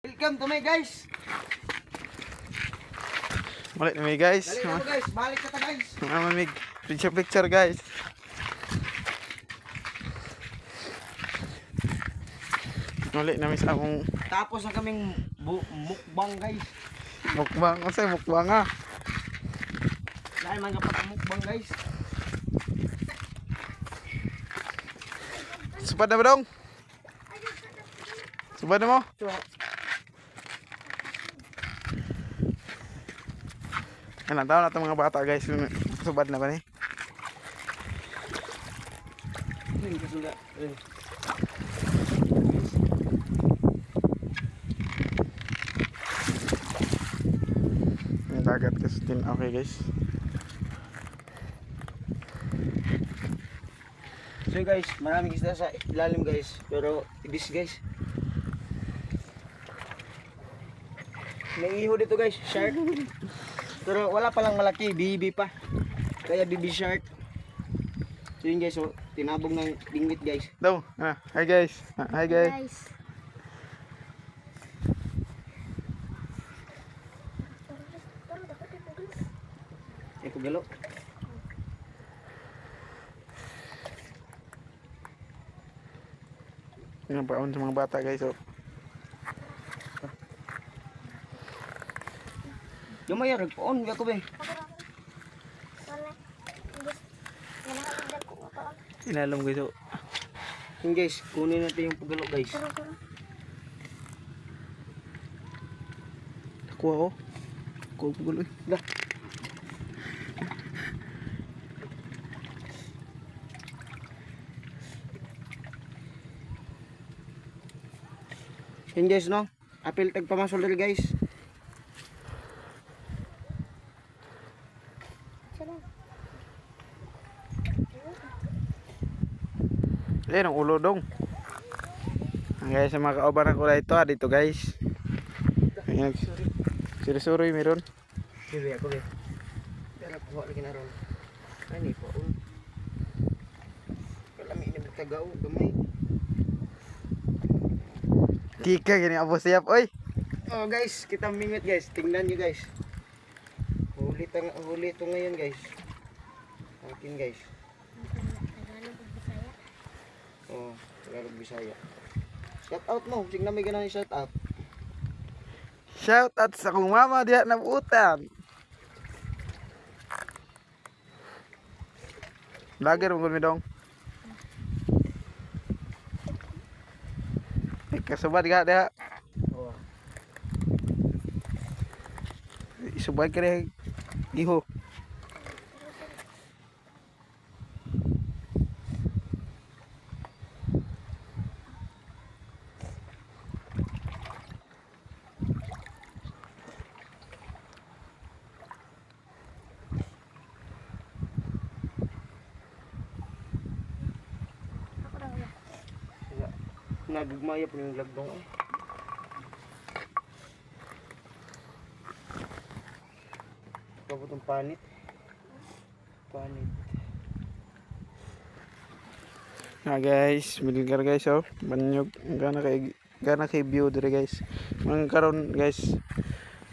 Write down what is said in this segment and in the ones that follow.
Welcome to me guys. Balik na may guys. Dali na mo guys, balik ka ta guys. Mamamig. Picture guys. Balik na may sa akong Tapos na kaming mukbang guys. mukbang. Ano sa'yo mukbang ah? Dahil man kapag mukbang guys. Supad na ba dong? Supad na mo? So, Ano tao na itong mga bata guys. Supad na ba ni? hindi ka suga. Yung dagat kasi din. Okay guys. So guys, maraming isda sa ilalim guys. Pero ibis guys. May iho dito guys, shark. Pero wala pa lang malaki, bibi pa. Kaya bibi shark. So yun guys, so, tinabog ng dingwit guys. Daw. Hi guys. Hi guys. Ay kugalo. Yung paon sa mga bata guys. Oh. Yung may on, ako ba? Inalam guys. Oh. Yun guys, kunin natin yung pugalo guys. Nakuha ko. Nakuha ko gulo eh. Dah. Yun guys no, apil tag pamasol dali guys. Ang ulo dong. Ang guys, sa mga kauban ako na ito, dito guys. Ayan. Suri-suri meron. Sige ako guys. Pero kuha lagi na ron. Ani po. Kalami ni tagaw gamay. Tika gini abo siap oy. Oh guys, kita mingit guys. Tingnan niyo guys. Huli to ngayon guys. Akin guys. Oh, Tagalog Bisaya. Shout out mo, sing na may ganang shout out. Shout out sa kong mama diha na utan. Lager mo mi dong. Kasubad ka diha. Oh. Isubad ka diha. Iho. Nagugmaya po yung lagdong eh. Kapag itong panit. Panit. Guys, biligar guys oh. Banyog gana kay view dire guys. Mga karon guys.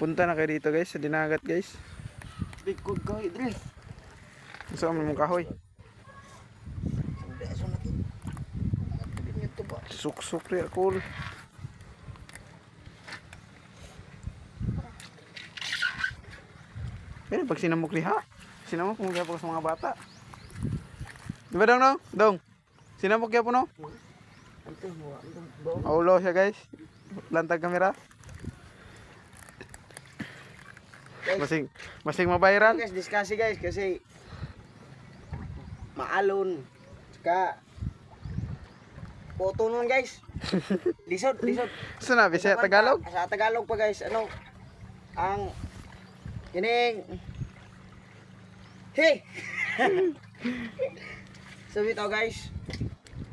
Punta na kayo dito guys sa dinagat guys. Bigkod kahoy dre. Gusto mo mong kahoy. Beso na to. Matulin nyo to ba? Suksok rin ako. Pero pag sinamok liha, sinamok mo kaya po sa mga bata. Di ba dong no? Dong, sinamok kaya po no? Ante mo, antong baon. Maulo siya guys. Lantag kamera. Guys, Masing mabayran. guys, discuss guys kasi maalon. Saka photo nun guys. Lisod. Sinabi siya Tagalog. Sa Tagalog pa guys, ano ang kining hey. Sabi to guys.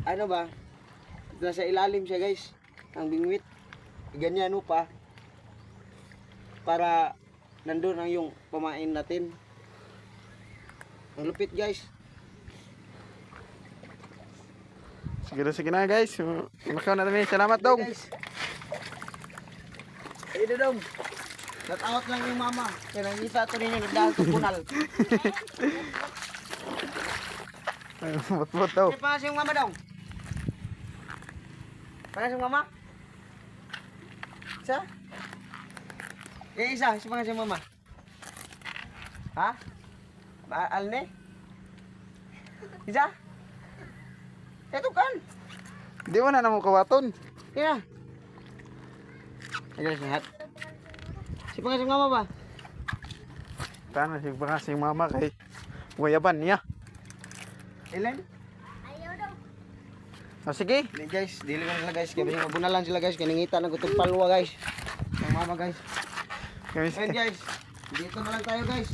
Ano ba? Nasa ilalim siya guys. Ang bingwit. Ganyan pa. Para nandun ang yung pamain natin. Ang lupit guys. Sige na guys. Makaw na kami. Salamat dong. Guys. Ito dong. Shout out lang yung mama. Kaya nakita ito ninyo, nagdahal sa punal. Bot-bot daw. Sige, pangas yung mama dong. Pangas yung mama? Isa? Isa, pangas yung mama. Ha? Alne? Isa? Ito kan. Di mo na namo kawaton. Kaya. Ayan, lahat. Si pangas yung mama ba? Tana si pangasing mama kay guyaban niya. Ilan? O sige. Hindi guys, dili lang sila guys. Kaya mabunalan sila guys. Kaningita na gutong palwa guys. Ang mama guys. Kami Ayun guys. Dito na lang tayo guys.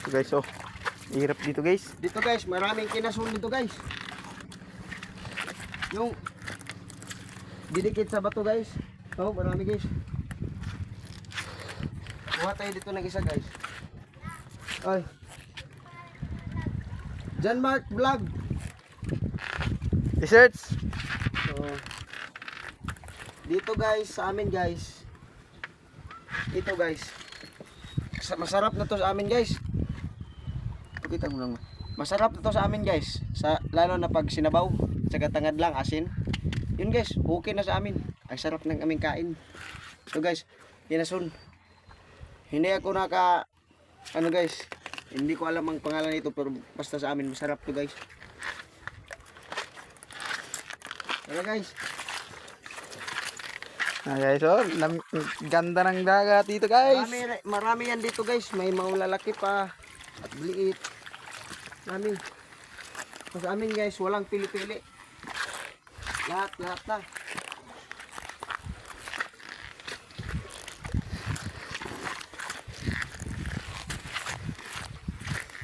ito guys oh. Hirap dito guys. Dito guys, maraming kinasun dito guys. Yung didikit sa bato guys. Oh, marami guys. Kuha tayo dito ng isa guys. Ay. John Mark Vlog. Desserts. So, dito guys, sa amin guys. Ito guys. Masarap na to sa amin guys. Pakita mo lang. Masarap na to sa amin guys. Lalo na pag sinabaw. Saka tangad lang, asin. Yun guys, okay na sa amin. Ang sarap ng aming kain. So guys, kinasun. Hindi ako ano guys, hindi ko alam ang pangalan nito pero basta sa amin masarap to guys. Tara guys. Guys oh, ganda ng dagat dito guys. Marami yan dito guys. May maulalaki pa at liit. Marami. Sa amin guys, walang pili-pili. Lahat na.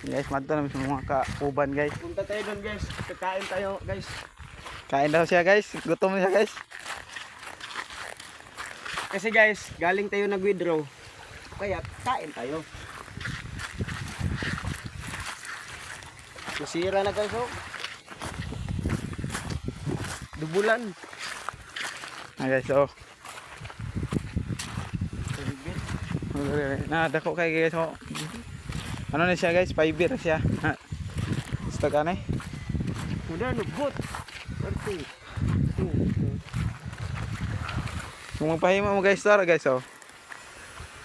Guys, madto namin sa mga kauban guys. Punta tayo doon guys. Kakain tayo guys. Kain daw siya guys. Gutom na siya guys. Kasi guys, galing tayo nag-withdraw. Kaya kain tayo. Masira na guys oh. Dubulan. Guys oh. Dako kay guys oh. Ano na siya guys? 5 beer siya. Gusto ka na eh. Udah lubot. Berarti. Kung magpahimo mo guys, tara guys oh.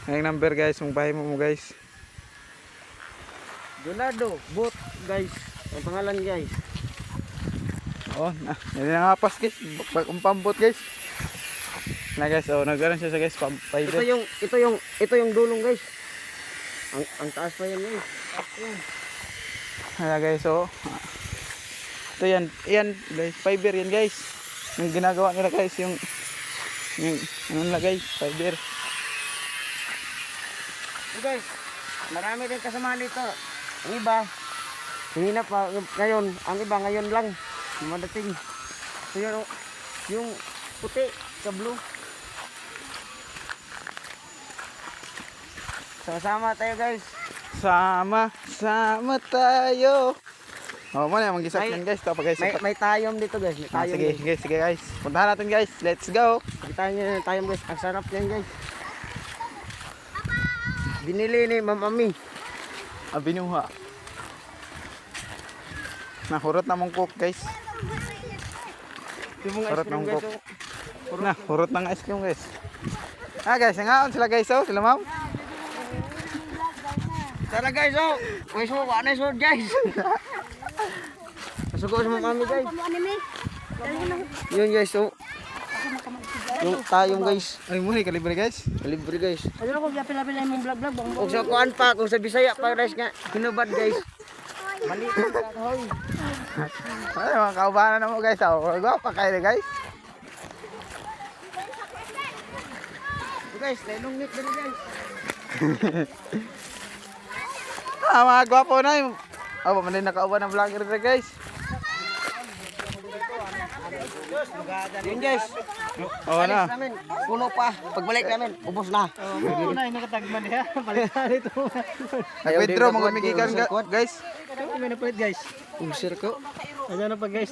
Ang number guys, magpahimo mo guys. Donado, bot guys. Ang pangalan guys. Oh, yan na nga pas guys. Pambot guys. Na guys, oh, nagkaroon siya sa guys, 5 beer. Ito yung dulong guys. Ang taas pa yan guys. Ayan guys, oh. Ito yan guys, 5 beer yan guys. Yung ginagawa nila guys, yung ano nila guys, 5 beer. So guys, marami din kasama dito. Ang iba, hindi na pa ngayon. Ang iba ngayon lang madating. So yun, yung puti sa blue. Sama tayo guys. Sama tayo. Oh, mo na mag-isap yan guys. Tapos guys. May tayom dito guys. May tayom. Sige guys. Puntahan natin guys. Let's go. Kita nyo yung tayom guys. Ang sarap yan guys. Binili ni Ma'am Ami. Binuha. Hurot na mong cook guys. Yung mga Hurot ice cream ng guys. cook. Hurot ng ice cream guys. Guys, hangaon sila guys oh. Sila ma'am. Tara guys oh. May suko. Ano yung suko guys? Nasuko sa mga kami guys. Yun guys oh. Yung tayong guys. Ay mo ni kalibre guys. Libre guys. Ano ko pila-pila imong vlog Kung sa kuan pa, kung sa Bisaya pa guys nga. Hinubad guys. Mali ka hoy. Ay mga kaubanan na mo guys. Oh, gwapa kayo guys. Guys, lenong nit din guys. Mga gwapo na yung. Oh, man din nakauban ng vlogger na guys. Yun guys. Oh na. Namin, puno pa. Pagbalik namin, ubos na. Oo na nakatagman niya. Palitan ito. Nag-withdraw mga migikan guys. Ito may napalit guys. Usir ko. Ayan na pa guys.